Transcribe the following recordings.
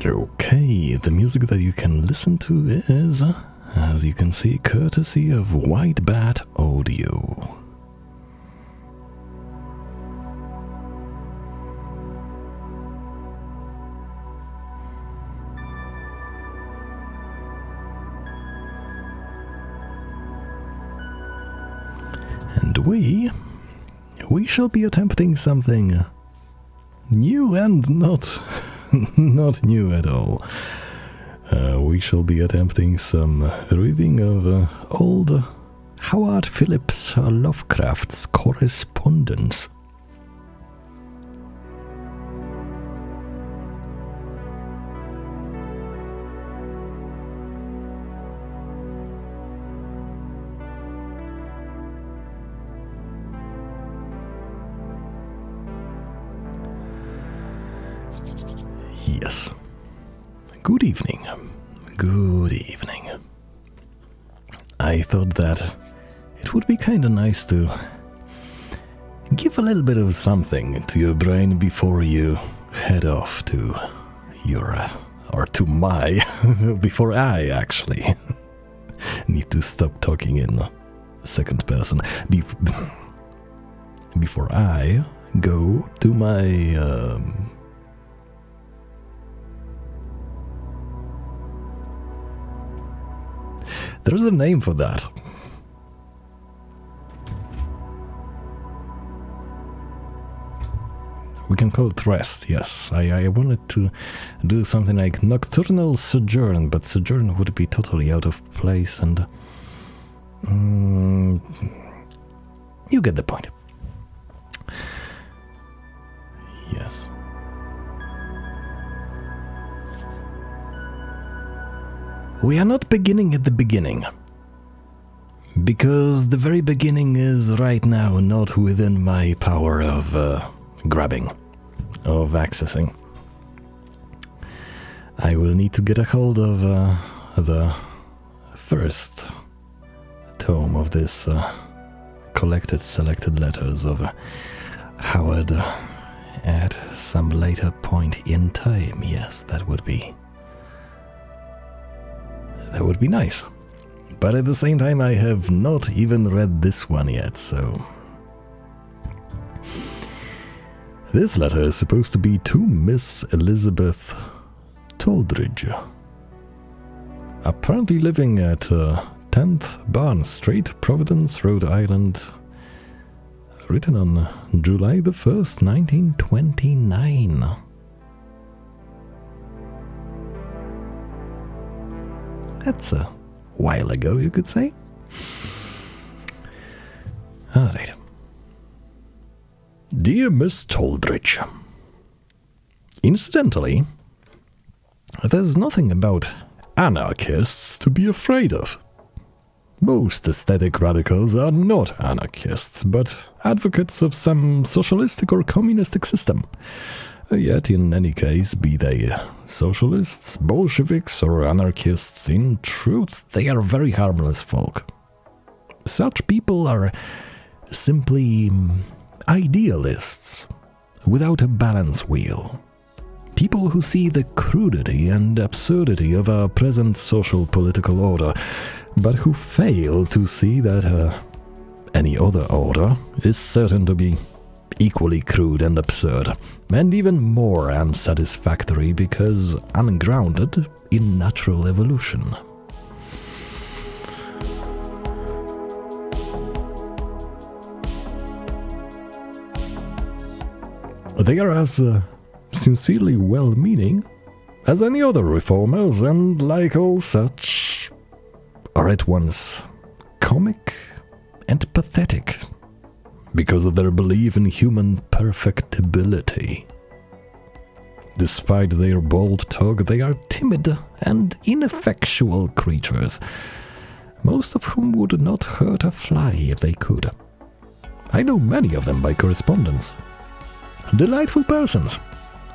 Okay, the music that you can listen to is, as you can see, courtesy of White Bat Audio. And we shall be attempting something new and not new at all. We shall be attempting some reading of old Howard Phillips Lovecraft's correspondence. Yes. Good evening. Good evening. I thought that it would be kind of nice to give a little bit of something to your brain before you head off to your, or to my, before I actually need to stop talking in second person. Before I go to my, there's a name for that. We can call it rest, yes. I wanted to do something like nocturnal sojourn, but sojourn would be totally out of place, and you get the point. Yes. We are not beginning at the beginning, because the very beginning is right now not within my power of grabbing, of accessing. I will need to get a hold of the first tome of this collected, selected letters of Howard at some later point in time. Yes, that would be nice. But at the same time, I have not even read this one yet, so... This letter is supposed to be to Miss Elizabeth Toldridge, apparently living at 10th Barn Street, Providence, Rhode Island, written on July the 1st, 1929. That's a while ago, you could say. Alright. Dear Miss Toldridge, incidentally, there's nothing about anarchists to be afraid of. Most aesthetic radicals are not anarchists, but advocates of some socialistic or communistic system. Yet, in any case, be they socialists, Bolsheviks, or anarchists, in truth, they are very harmless folk. Such people are simply idealists, without a balance wheel. People who see the crudity and absurdity of our present social political order, but who fail to see that any other order is certain to be equally crude and absurd, and even more unsatisfactory because ungrounded in natural evolution. They are as sincerely well-meaning as any other reformers, and like all such, are at once comic and pathetic, because of their belief in human perfectibility. Despite their bold talk, they are timid and ineffectual creatures, most of whom would not hurt a fly if they could. I know many of them by correspondence. Delightful persons,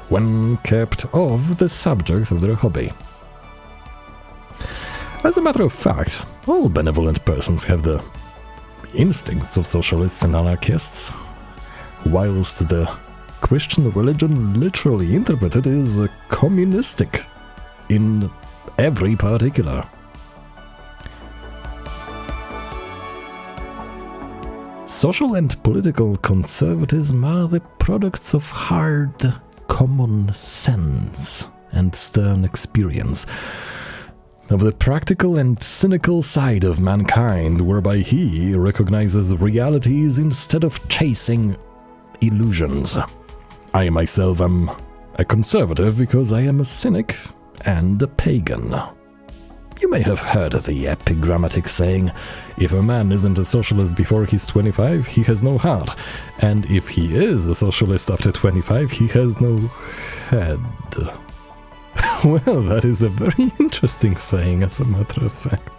when kept off the subject of their hobby. As a matter of fact, all benevolent persons have the instincts of socialists and anarchists, whilst the Christian religion literally interpreted is communistic in every particular. Social and political conservatism are the products of hard common sense and stern experience, of the practical and cynical side of mankind, whereby he recognizes realities instead of chasing illusions. I myself am a conservative because I am a cynic and a pagan. You may have heard the epigrammatic saying, if a man isn't a socialist before he's 25, he has no heart, and if he is a socialist after 25, he has no head. Well, that is a very interesting saying, as a matter of fact.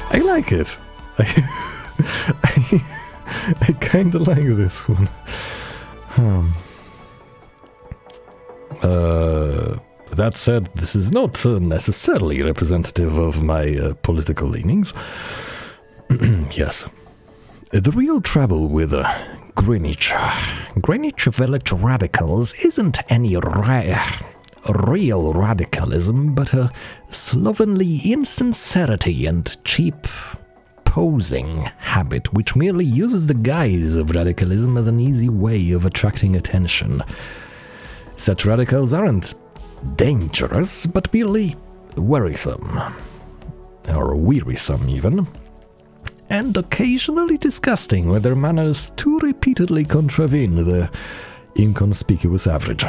I like it. I kinda like this one. That said, this is not necessarily representative of my political leanings. Yes. The real trouble with Greenwich Village radicals isn't any real radicalism, but a slovenly insincerity and cheap posing habit which merely uses the guise of radicalism as an easy way of attracting attention. Such radicals aren't dangerous, but merely worrisome, or wearisome even, and occasionally disgusting when their manners too repeatedly contravene the inconspicuous average.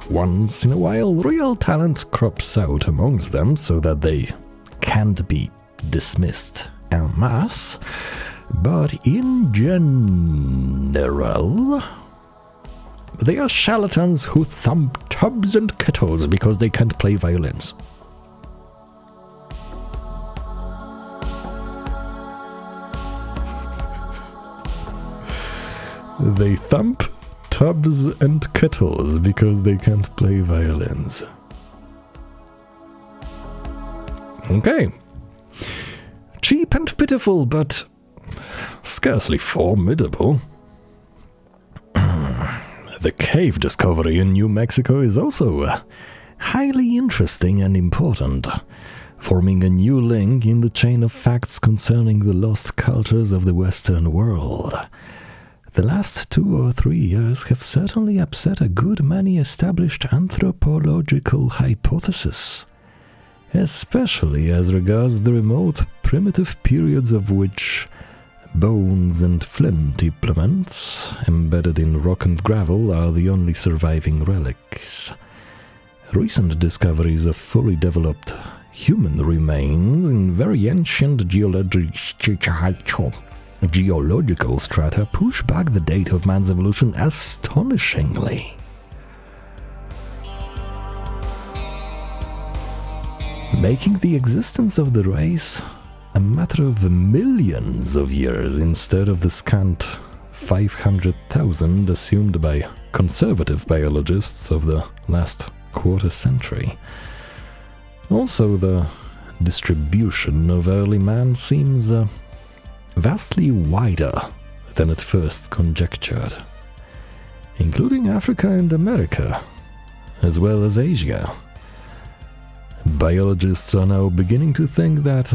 Once in a while, real talent crops out amongst them so that they can't be dismissed en masse, but in general, they are charlatans who thump tubs and kettles because they can't play violins. They thump tubs and kettles because they can't play violins. Okay. Cheap and pitiful, but scarcely formidable. The cave discovery in New Mexico is also highly interesting and important, forming a new link in the chain of facts concerning the lost cultures of the Western world. The last 2 or 3 years have certainly upset a good many established anthropological hypotheses, especially as regards the remote primitive periods of which bones and flint implements embedded in rock and gravel are the only surviving relics. Recent discoveries of fully developed human remains in very ancient geological strata push back the date of man's evolution astonishingly. Making the existence of the race a matter of millions of years instead of the scant 500,000 assumed by conservative biologists of the last quarter century. Also, the distribution of early man seems vastly wider than at first conjectured, including Africa and America, as well as Asia. Biologists are now beginning to think that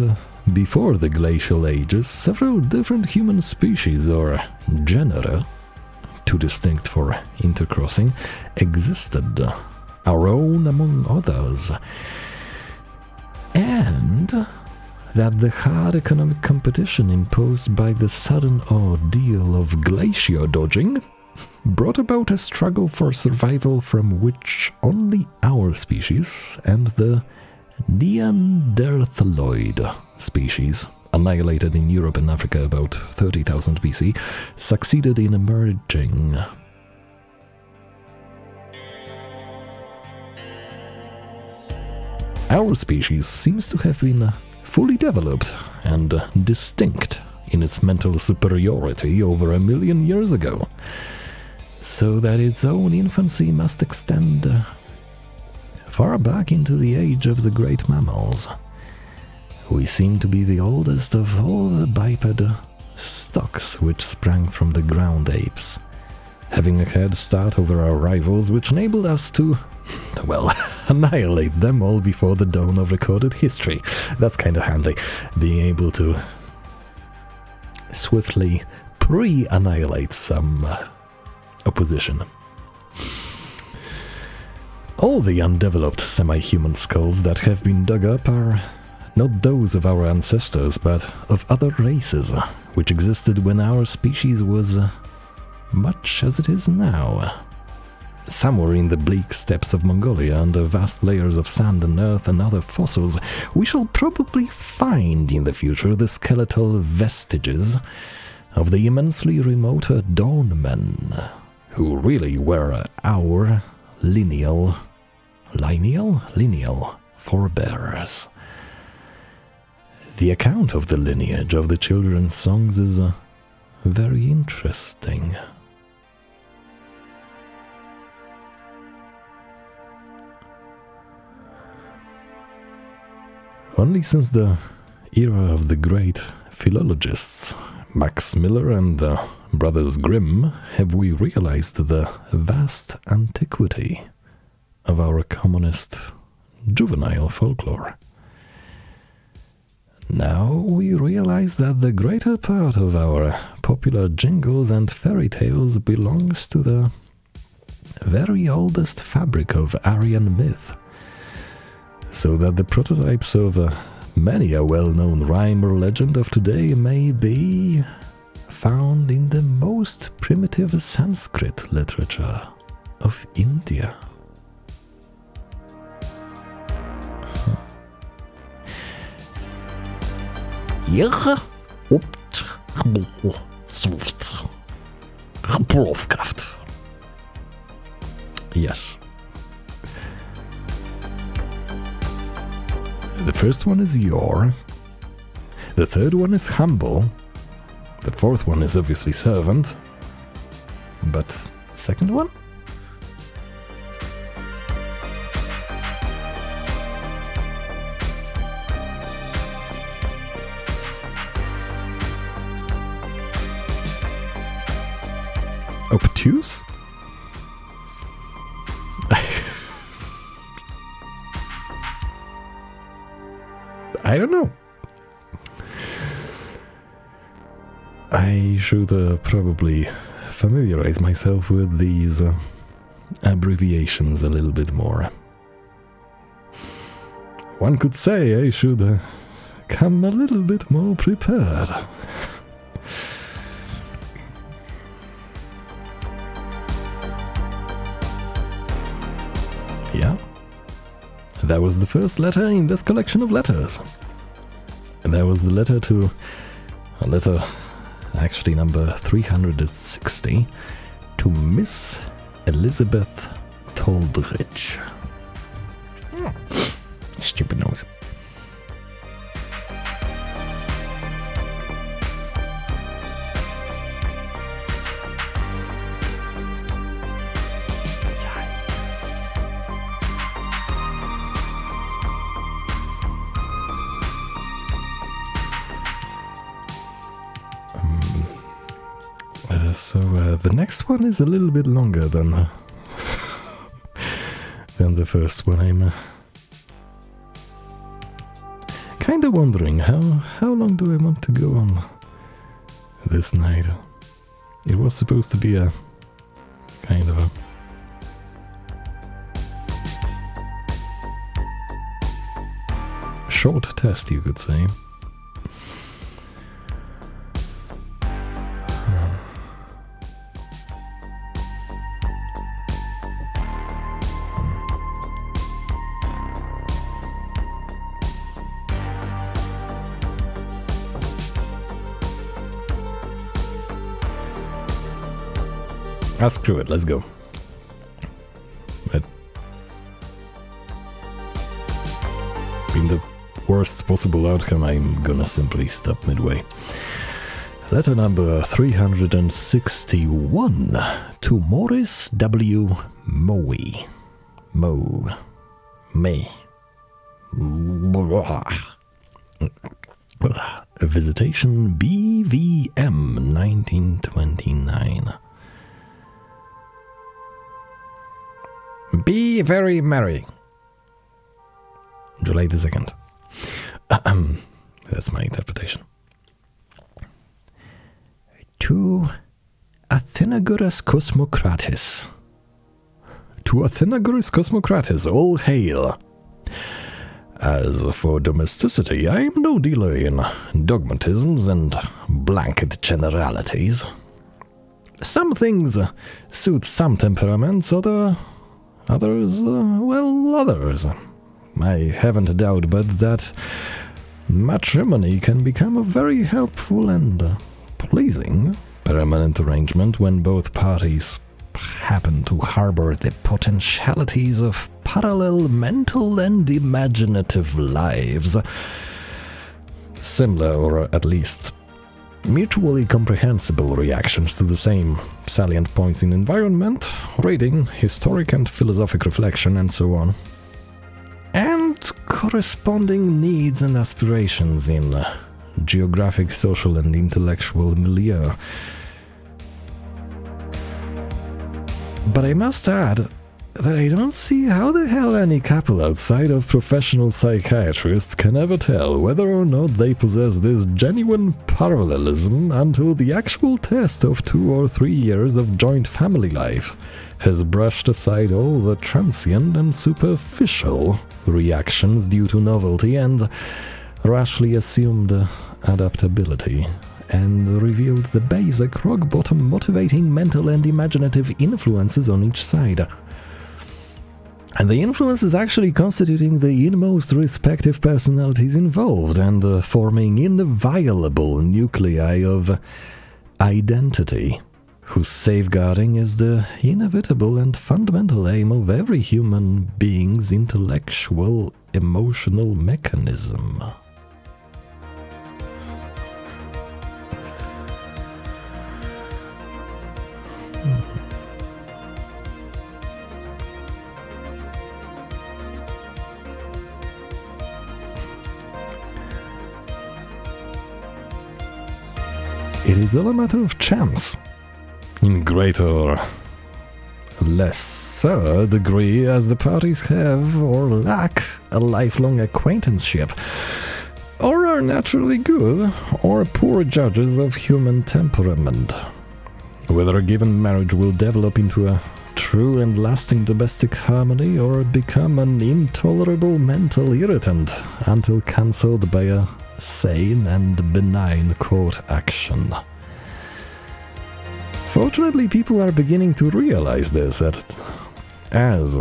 before the glacial ages, several different human species or genera, too distinct for intercrossing, existed, our own among others, and that the hard economic competition imposed by the sudden ordeal of glacier dodging brought about a struggle for survival from which only our species and the Neanderthaloid species, annihilated in Europe and Africa about 30,000 BC, succeeded in emerging. Our species seems to have been fully developed and distinct in its mental superiority over 1 million years ago, so that its own infancy must extend far back into the age of the great mammals. We seem to be the oldest of all the biped stocks which sprang from the ground apes, having a head start over our rivals, which enabled us to, well, annihilate them all before the dawn of recorded history. That's kind of handy, being able to swiftly pre-annihilate some opposition. All the undeveloped semi-human skulls that have been dug up are not those of our ancestors, but of other races, which existed when our species was much as it is now. Somewhere in the bleak steppes of Mongolia, under vast layers of sand and earth and other fossils, we shall probably find in the future the skeletal vestiges of the immensely remote Dawnmen, who really were our lineal forebears. The account of the lineage of the children's songs is very interesting. Only since the era of the great philologists Max Miller and the Brothers Grimm have we realized the vast antiquity of our commonest juvenile folklore. Now we realize that the greater part of our popular jingles and fairy tales belongs to the very oldest fabric of Aryan myth, so that the prototypes of many a well-known rhyme or legend of today may be found in the most primitive Sanskrit literature of India. Lovecraft. Yes. The first one is yor. The third one is humble. The fourth one is obviously servant. But the second one? Obtuse? I don't know. I should probably familiarize myself with these abbreviations a little bit more. One could say I should come a little bit more prepared. Yeah. That was the first letter in this collection of letters. And that was the letter to a letter, actually number 360, to Miss Elizabeth Toldridge. Stupid nose. So the next one is a little bit longer than the first one. I'm kind of wondering how long do I want to go on this night. It was supposed to be a kind of a short test, you could say. Screw it, let's go. But in the worst possible outcome, I'm gonna simply stop midway. Letter number 361 to Morris W. Moe. May. A visitation BVM 1929. Be very merry. July the 2nd. That's my interpretation. To Athenagoras Cosmocrates. To Athenagoras Cosmocrates, all hail. As for domesticity, I am no dealer in dogmatisms and blanket generalities. Some things suit some temperaments, others. I haven't a doubt but that matrimony can become a very helpful and pleasing permanent arrangement when both parties happen to harbor the potentialities of parallel mental and imaginative lives. Similar, or at least mutually comprehensible reactions to the same salient points in environment, reading, historic and philosophic reflection, and so on. And corresponding needs and aspirations in geographic, social, and intellectual milieu. But I must add that I don't see how the hell any couple outside of professional psychiatrists can ever tell whether or not they possess this genuine parallelism until the actual test of 2 or 3 years of joint family life has brushed aside all the transient and superficial reactions due to novelty and rashly assumed adaptability, and revealed the basic rock-bottom motivating mental and imaginative influences on each side. And the influences actually constituting the inmost respective personalities involved and forming inviolable nuclei of identity, whose safeguarding is the inevitable and fundamental aim of every human being's intellectual, emotional mechanism. It is all a matter of chance, in greater or lesser degree as the parties have or lack a lifelong acquaintanceship, or are naturally good or poor judges of human temperament. Whether a given marriage will develop into a true and lasting domestic harmony or become an intolerable mental irritant until cancelled by a sane and benign court action. Fortunately, people are beginning to realize this as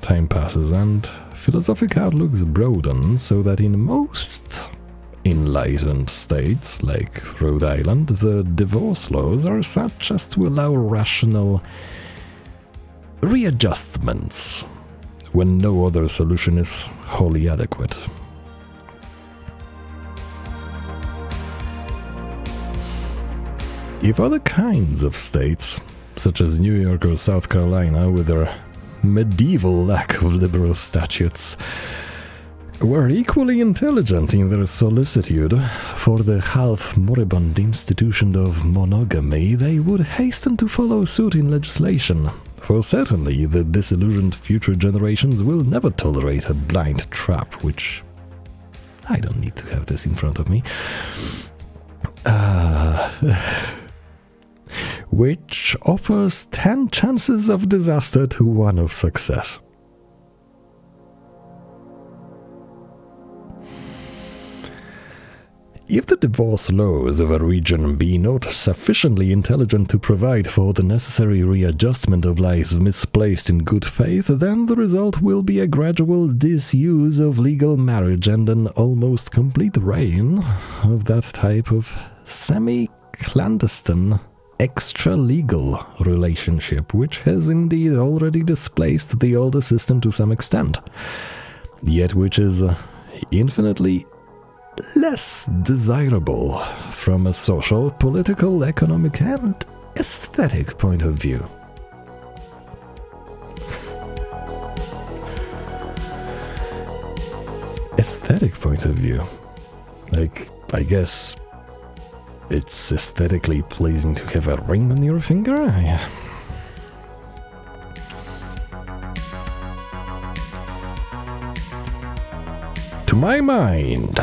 time passes and philosophic outlooks broaden, so that in most enlightened states like Rhode Island, the divorce laws are such as to allow rational readjustments when no other solution is wholly adequate. If other kinds of states, such as New York or South Carolina with their medieval lack of liberal statutes, were equally intelligent in their solicitude for the half-moribund institution of monogamy, they would hasten to follow suit in legislation, for certainly the disillusioned future generations will never tolerate a blind trap, which... I don't need to have this in front of me. Which offers 10 chances of disaster to 1 of success. If the divorce laws of a region be not sufficiently intelligent to provide for the necessary readjustment of lives misplaced in good faith, then the result will be a gradual disuse of legal marriage and an almost complete reign of that type of semi-clandestine extra-legal relationship, which has indeed already displaced the older system to some extent, yet which is infinitely less desirable from a social, political, economic, and aesthetic point of view. Aesthetic point of view. Like, I guess it's aesthetically pleasing to have a ring on your finger? To my mind,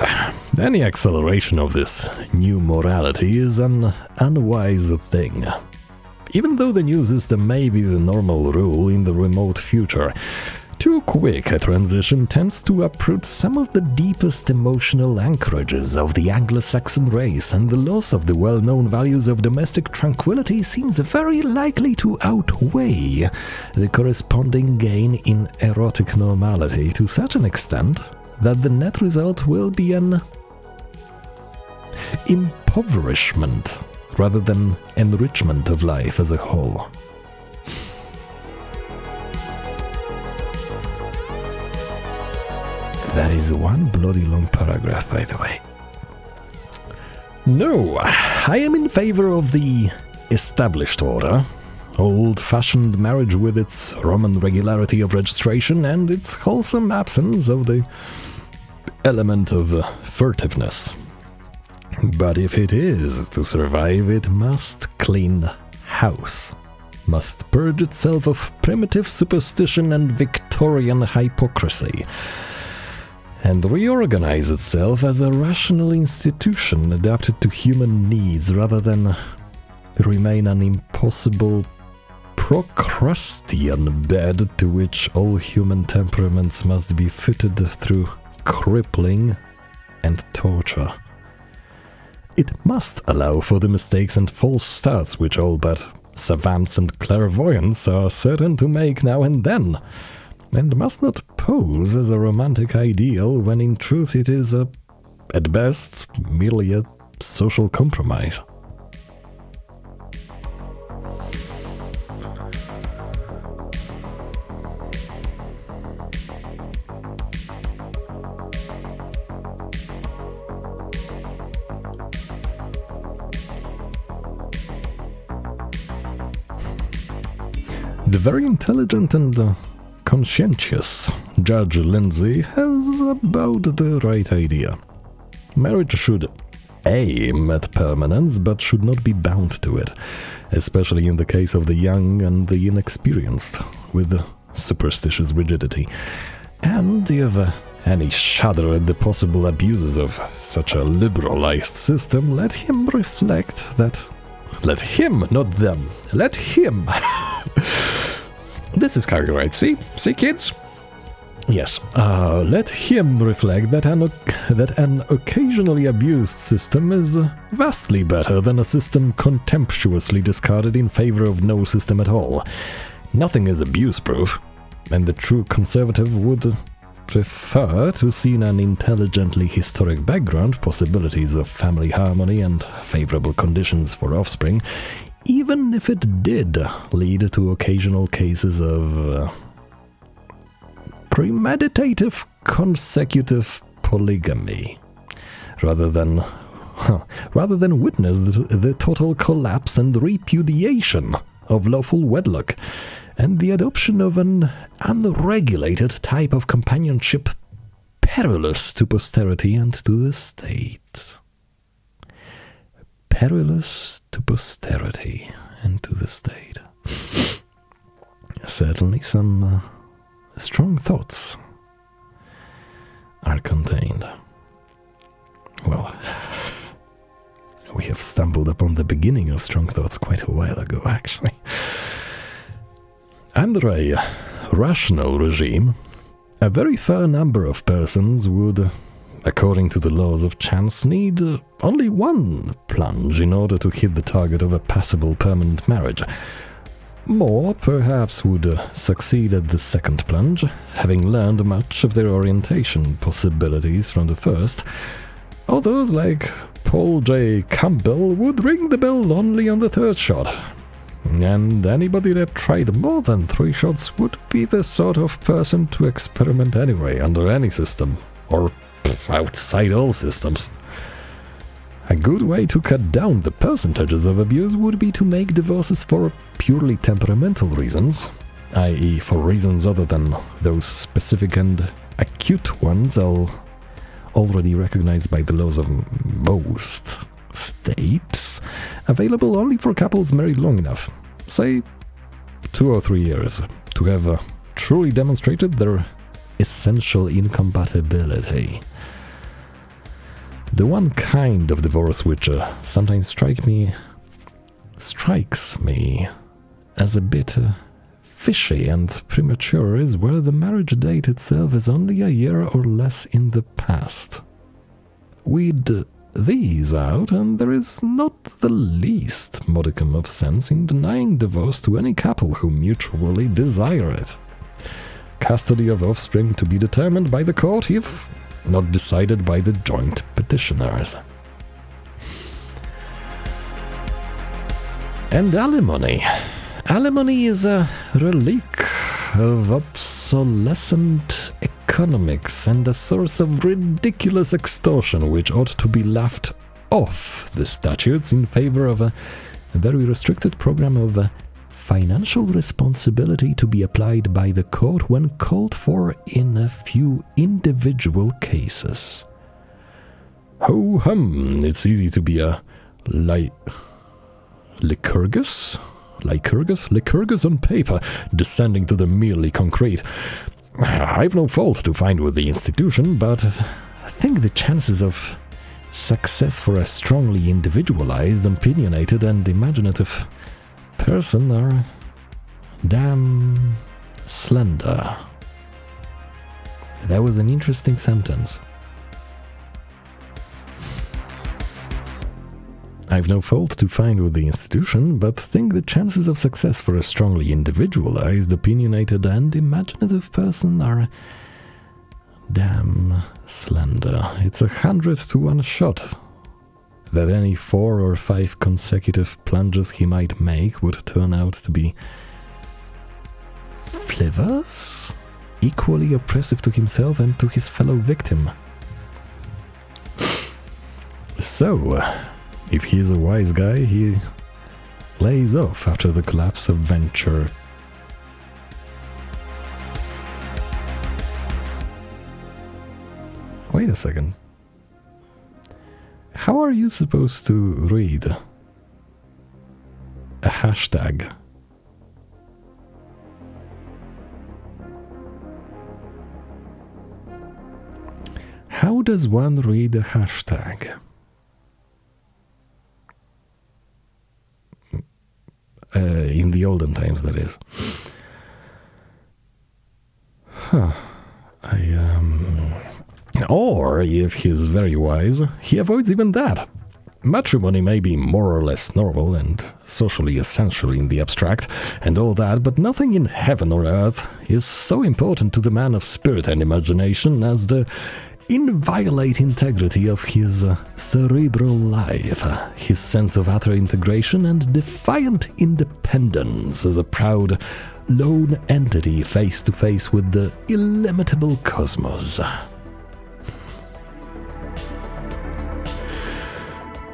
any acceleration of this new morality is an unwise thing. Even though the new system may be the normal rule in the remote future, too quick a transition tends to uproot some of the deepest emotional anchorages of the Anglo-Saxon race, and the loss of the well-known values of domestic tranquility seems very likely to outweigh the corresponding gain in erotic normality to such an extent that the net result will be an impoverishment rather than enrichment of life as a whole. That is one bloody long paragraph, by the way. No, I am in favor of the established order. Old-fashioned marriage with its Roman regularity of registration and its wholesome absence of the element of furtiveness. But if it is to survive, it must clean house, must purge itself of primitive superstition and Victorian hypocrisy, and reorganize itself as a rational institution adapted to human needs rather than remain an impossible Procrustean bed to which all human temperaments must be fitted through crippling and torture. It must allow for the mistakes and false starts which all but savants and clairvoyants are certain to make now and then, and must not pose as a romantic ideal when in truth it is, at best, merely a social compromise. The very intelligent and conscientious Judge Lindsay has about the right idea. Marriage should aim at permanence, but should not be bound to it, especially in the case of the young and the inexperienced, with superstitious rigidity. And if any shudder at the possible abuses of such a liberalized system, let him reflect that... Let him, not them. Let him! This is copyright, see? See, kids? Yes, let him reflect that an occasionally abused system is vastly better than a system contemptuously discarded in favor of no system at all. Nothing is abuse-proof, and the true conservative would prefer to see in an intelligently historic background possibilities of family harmony and favorable conditions for offspring, even if it did lead to occasional cases of premeditative consecutive polygamy, rather than witness the total collapse and repudiation of lawful wedlock and the adoption of an unregulated type of companionship perilous to posterity and to the state. Perilous to posterity and to the state. Certainly some strong thoughts are contained. Well, we have stumbled upon the beginning of strong thoughts quite a while ago, actually. Under a rational regime, a very fair number of persons would, according to the laws of chance, need only one plunge in order to hit the target of a passable permanent marriage. More, perhaps, would succeed at the second plunge, having learned much of their orientation possibilities from the first. Others, like Paul J. Campbell, would ring the bell only on the third shot. And anybody that tried more than 3 shots would be the sort of person to experiment anyway, under any system, or outside all systems. A good way to cut down the percentages of abuse would be to make divorces for purely temperamental reasons, i.e. for reasons other than those specific and acute ones already recognized by the laws of most states, available only for couples married long enough, say 2 or 3 years, to have truly demonstrated their essential incompatibility. The one kind of divorce which sometimes strikes me as a bit fishy and premature is where the marriage date itself is only a year or less in the past. Weed these out, and there is not the least modicum of sense in denying divorce to any couple who mutually desire it. Custody of offspring to be determined by the court if not decided by the joint petitioners. And alimony. Alimony is a relic of obsolescent economics and a source of ridiculous extortion which ought to be laughed off the statutes in favor of a very restricted program of financial responsibility to be applied by the court when called for in a few individual cases. Ho hum, it's easy to be a Lycurgus on paper, descending to the merely concrete. I've no fault to find with the institution, but I think the chances of success for a strongly individualized, opinionated, and imaginative person are damn slender. That was an interesting sentence. I've no fault to find with the institution, but think the chances of success for a strongly individualized, opinionated, and imaginative person are damn slender. It's 100 to 1 shot that any 4 or 5 consecutive plunges he might make would turn out to be flavors, equally oppressive to himself and to his fellow victim. So, if he is a wise guy, he lays off after the collapse of venture. Wait a second. How are you supposed to read a hashtag? How does one read a hashtag? In the olden times, that is. Or, if he's very wise, he avoids even that. Matrimony may be more or less normal and socially essential in the abstract, and all that, but nothing in heaven or earth is so important to the man of spirit and imagination as the inviolate integrity of his cerebral life, his sense of utter integration and defiant independence as a proud, lone entity face to face with the illimitable cosmos.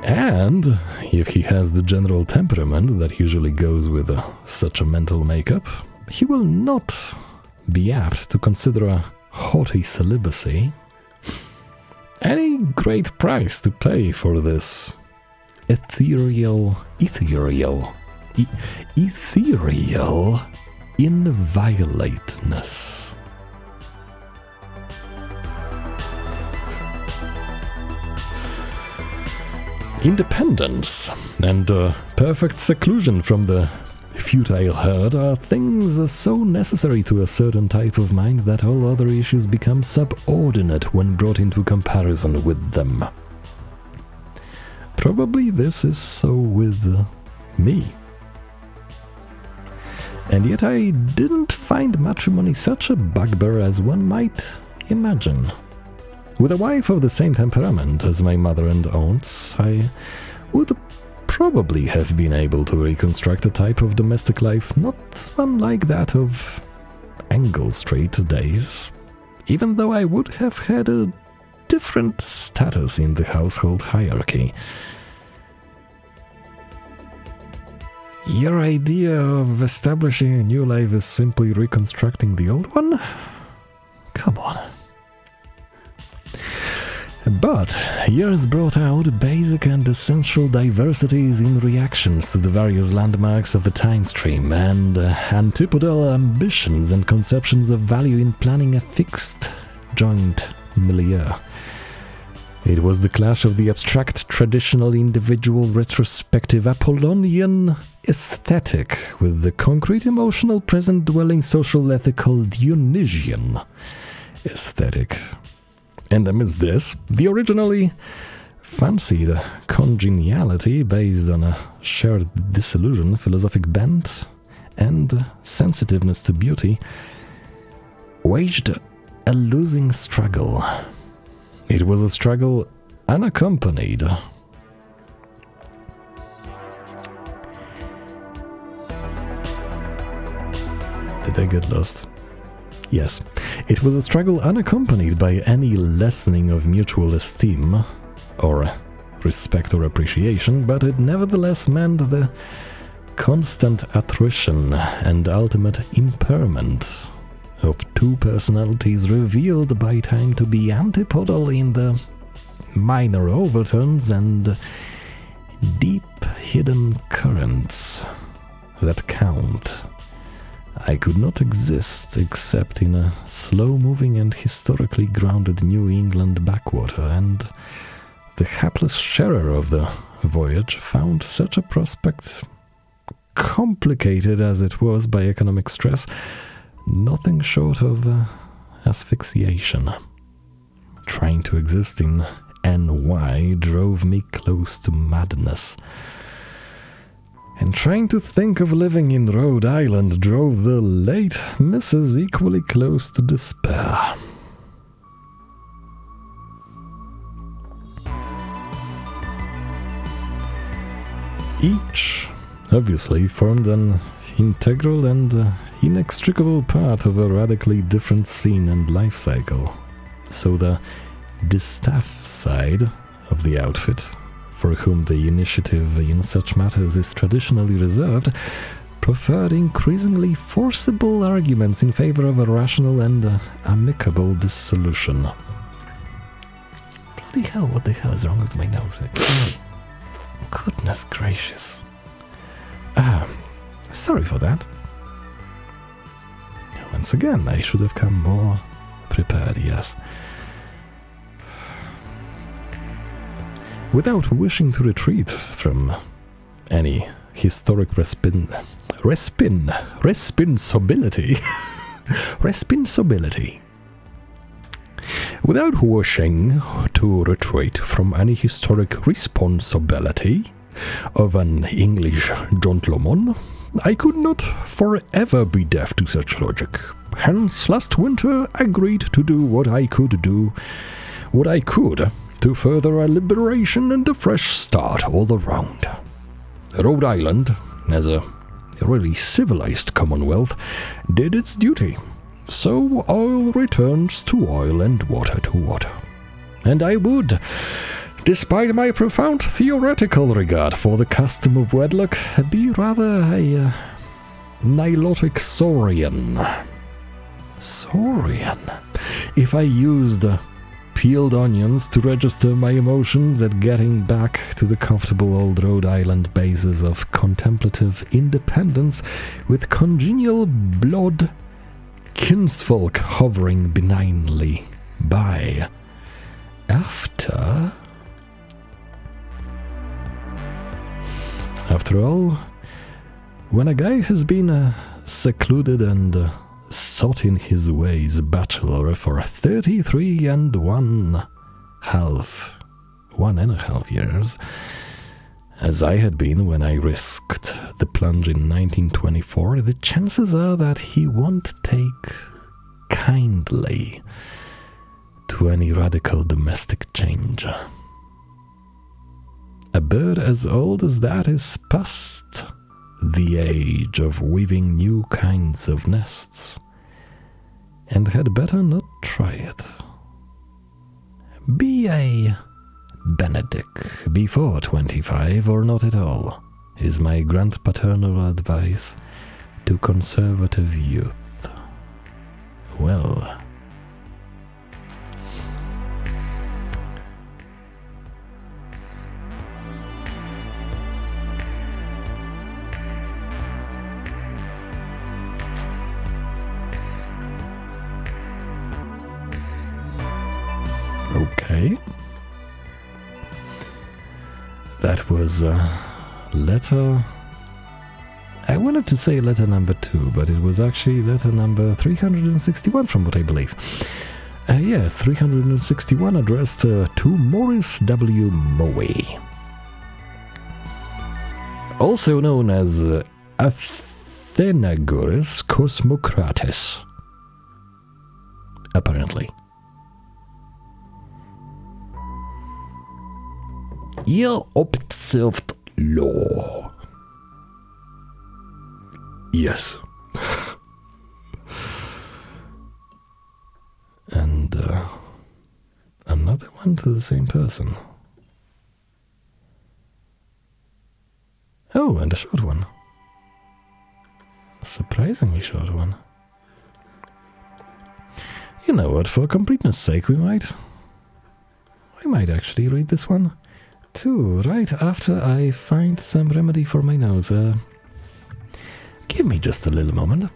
And if he has the general temperament that usually goes with such a mental makeup, he will not be apt to consider a haughty celibacy any great price to pay for this ethereal inviolateness. Independence and perfect seclusion from the futile herd are things so necessary to a certain type of mind that all other issues become subordinate when brought into comparison with them. Probably this is so with me. And yet I didn't find matrimony such a bugbear as one might imagine. With a wife of the same temperament as my mother and aunts, I would probably have been able to reconstruct a type of domestic life not unlike that of Angle Street days, even though I would have had a different status in the household hierarchy. Your idea of establishing a new life is simply reconstructing the old one? Come on. But years brought out basic and essential diversities in reactions to the various landmarks of the time stream and antipodal ambitions and conceptions of value in planning a fixed joint milieu. It was the clash of the abstract, traditional, individual, retrospective, Apollonian aesthetic with the concrete, emotional, present-dwelling, social, ethical, Dionysian aesthetic. And amidst this, the originally fancied congeniality based on a shared disillusion, philosophic bent, and sensitiveness to beauty waged a losing struggle. It was a struggle unaccompanied. Did I get lost? Yes, it was a struggle unaccompanied by any lessening of mutual esteem, or respect or appreciation, but it nevertheless meant the constant attrition and ultimate impairment of two personalities revealed by time to be antipodal in the minor overtones and deep hidden currents that count. I could not exist except in a slow-moving and historically grounded New England backwater, and the hapless sharer of the voyage found such a prospect, complicated as it was by economic stress, nothing short of asphyxiation. Trying to exist in NY drove me close to madness. And trying to think of living in Rhode Island drove the late Mrs. equally close to despair. Each, obviously, formed an integral and inextricable part of a radically different scene and life cycle. So the distaff side of the outfit, for whom the initiative in such matters is traditionally reserved, preferred increasingly forcible arguments in favor of a rational and amicable dissolution. Bloody hell, what the hell is wrong with my nose? Goodness gracious. Sorry for that. Once again, I should have come more prepared, yes. Without wishing to retreat from any historic responsibility, without wishing to retreat from any historic responsibility of an English gentleman, I could not forever be deaf to such logic. Hence, last winter agreed to do what I could to further a liberation and a fresh start all around. Rhode Island, as a really civilized commonwealth, did its duty. So oil returns to oil and water to water. And I would, despite my profound theoretical regard for the custom of wedlock, be rather a nilotic saurian. Saurian? If I used peeled onions to register my emotions at getting back to the comfortable old Rhode Island bases of contemplative independence with congenial blood kinsfolk hovering benignly by. After all, when a guy has been secluded and sought in his ways bachelor for 33 and one and a half years, as I had been when I risked the plunge in 1924, the chances are that he won't take kindly to any radical domestic change. A bird as old as that is past the age of weaving new kinds of nests, and had better not try it. Be a Benedict before 25 or not at all, is my grandpaternal advice to conservative youth. Well, Okay. That was letter... I wanted to say letter number 2, but it was actually letter number 361 from what I believe. Yes, 361 addressed to Maurice W. Moe. Also known as Athenagoras Cosmocrates. Apparently. Ihr observed law. Yes. And another one to the same person. Oh, and a short one. A surprisingly short one. You know what, for completeness sake, we might actually read this one too, right after I find some remedy for my nose. Give me just a little moment.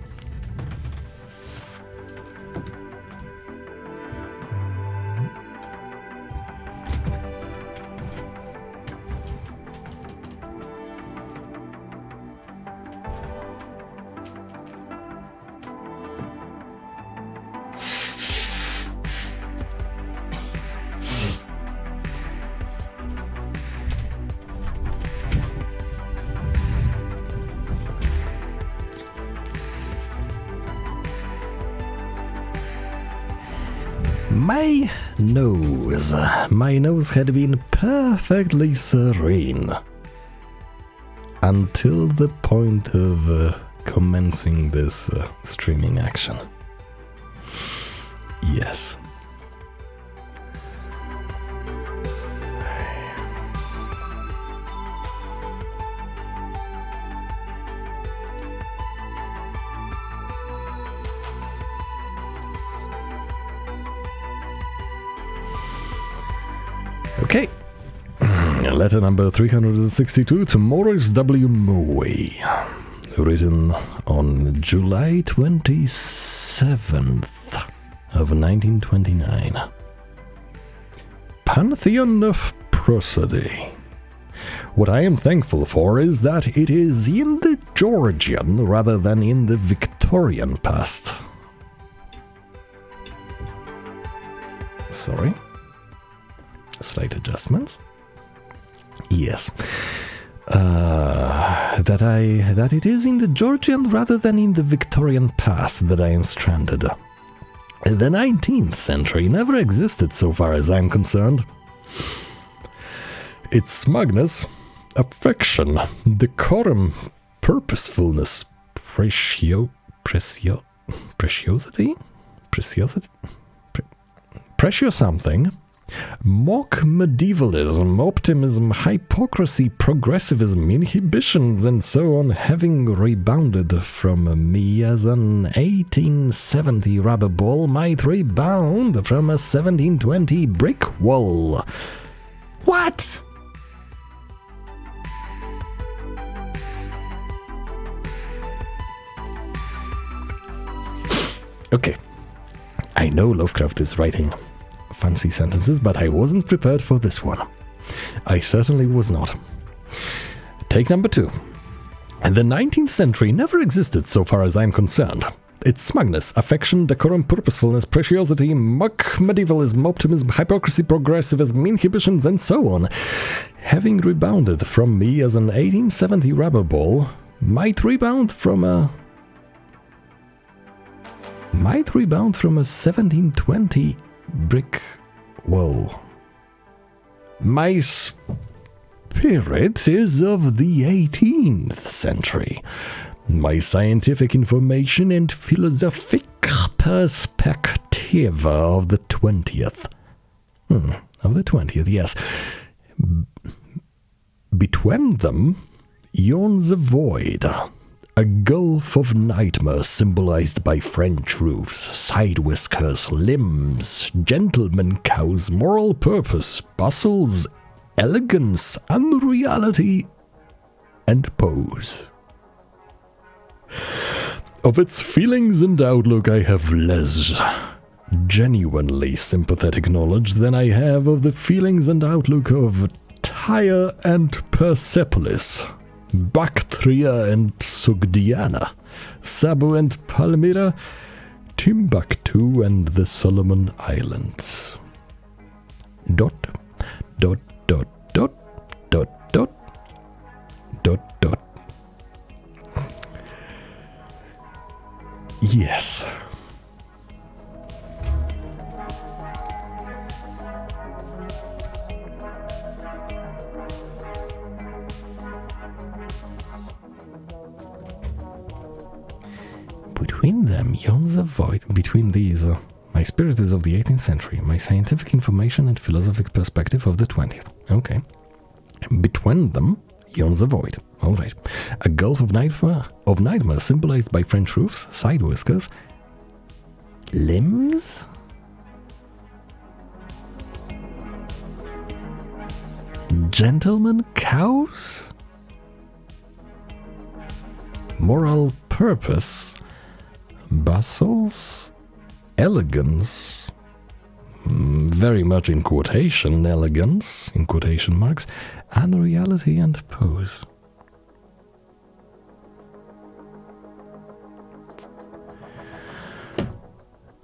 My nose had been perfectly serene until the point of commencing this streaming action. Yes. Okay. Letter number 362 to Maurice W. Moe. Written on July 27th of 1929. Pantheon of Prosody. What I am thankful for is that it is in the Georgian rather than in the Victorian past. Sorry. Slight adjustments. Yes. That it is in the Georgian rather than in the Victorian past that I am stranded. The 19th century never existed so far as I'm concerned. Its smugness, affection, decorum, purposefulness, preciosity, precious something, mock medievalism, optimism, hypocrisy, progressivism, inhibitions, and so on, having rebounded from me as an 1870 rubber ball might rebound from a 1720 brick wall. What? Okay. I know Lovecraft is writing fancy sentences, but I wasn't prepared for this one. I certainly was not. Take number 2. And the 19th century never existed so far as I'm concerned. Its smugness, affection, decorum, purposefulness, preciosity, mock medievalism, optimism, hypocrisy, progressivism, inhibitions, and so on, having rebounded from me as an 1870 rubber ball, might rebound from a 1720 brick wall. My spirit is of the 18th century. My scientific information and philosophic perspective of the 20th. Of the 20th, yes. Between them yawns a void. A gulf of nightmare symbolized by French roofs, side whiskers, limbs, gentleman cows, moral purpose, bustles, elegance, unreality, and pose. Of its feelings and outlook I have less genuinely sympathetic knowledge than I have of the feelings and outlook of Tyre and Persepolis, Bactria and Sogdiana, Sabu and Palmyra, Timbuktu and the Solomon Islands. Dot, dot, dot, dot, dot, dot, dot, dot. Yes. Between them yawns a void. Between these, my spirit is of the 18th century, my scientific information and philosophic perspective of the 20th. Okay. Between them yawns a void. All right. A gulf of nightmare symbolized by French roofs, side whiskers, limbs? Gentlemen cows? Moral purpose? Bustles? Elegance? Very much in quotation, elegance, in quotation marks, and reality and pose.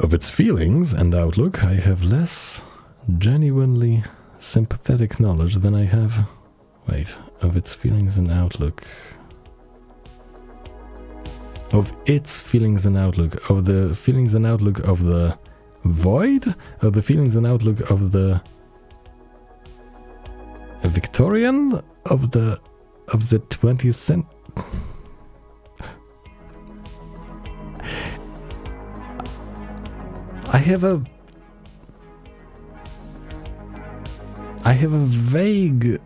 Of its feelings and outlook, I have less genuinely sympathetic knowledge than I have... Wait, of its feelings and outlook... Of its feelings and outlook, of the feelings and outlook of the void, of the feelings and outlook of the Victorian, of the 20th century. I have a vague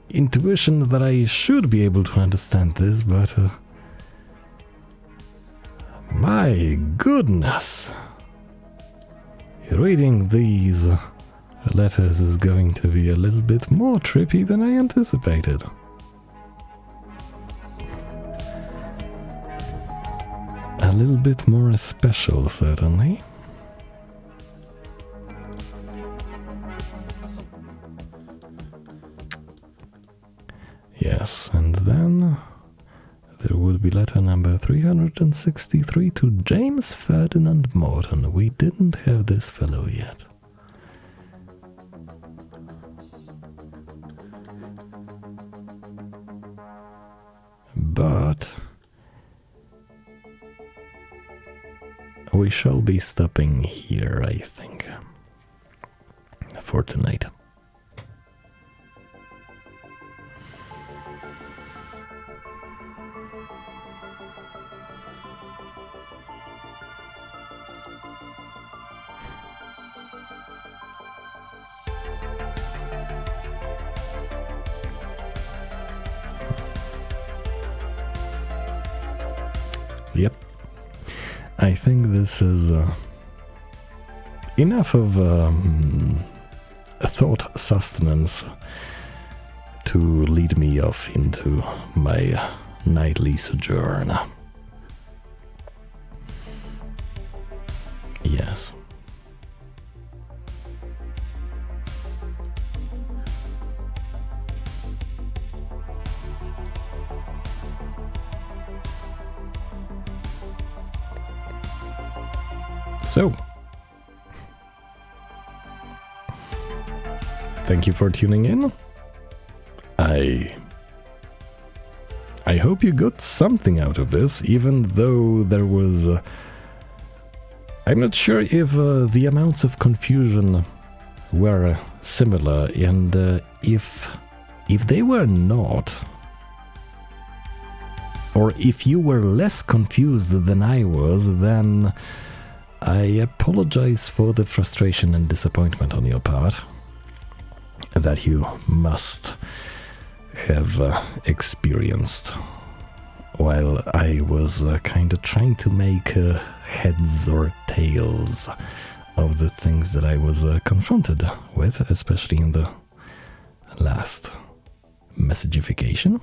intuition that I should be able to understand this, but my goodness, reading these letters is going to be a little bit more trippy than I anticipated. A little bit more special, certainly. Yes, and then there would be letter number 363 to James Ferdinand Morton. We didn't have this fellow yet. But we shall be stopping here, I think, for tonight. Yep. I think this is enough of thought sustenance to lead me off into my nightly sojourn. Yes. So, thank you for tuning in. I hope you got something out of this, even though there was... I'm not sure if the amounts of confusion were similar, and if they were not, or if you were less confused than I was, then I apologize for the frustration and disappointment on your part that you must have experienced while I was kind of trying to make heads or tails of the things that I was confronted with, especially in the last messagification.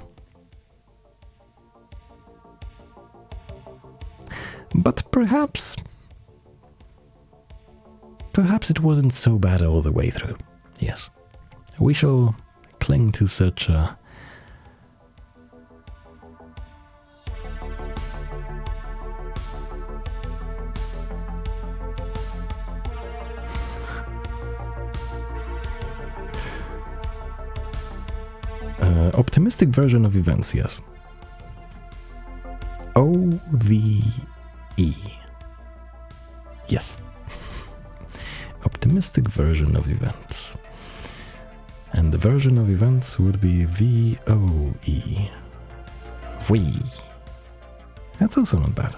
But perhaps perhaps it wasn't so bad all the way through. Yes. We shall cling to such a optimistic version of events, yes. OVE. Yes. Optimistic version of events. And the version of events would be VOE. We. That's also not bad.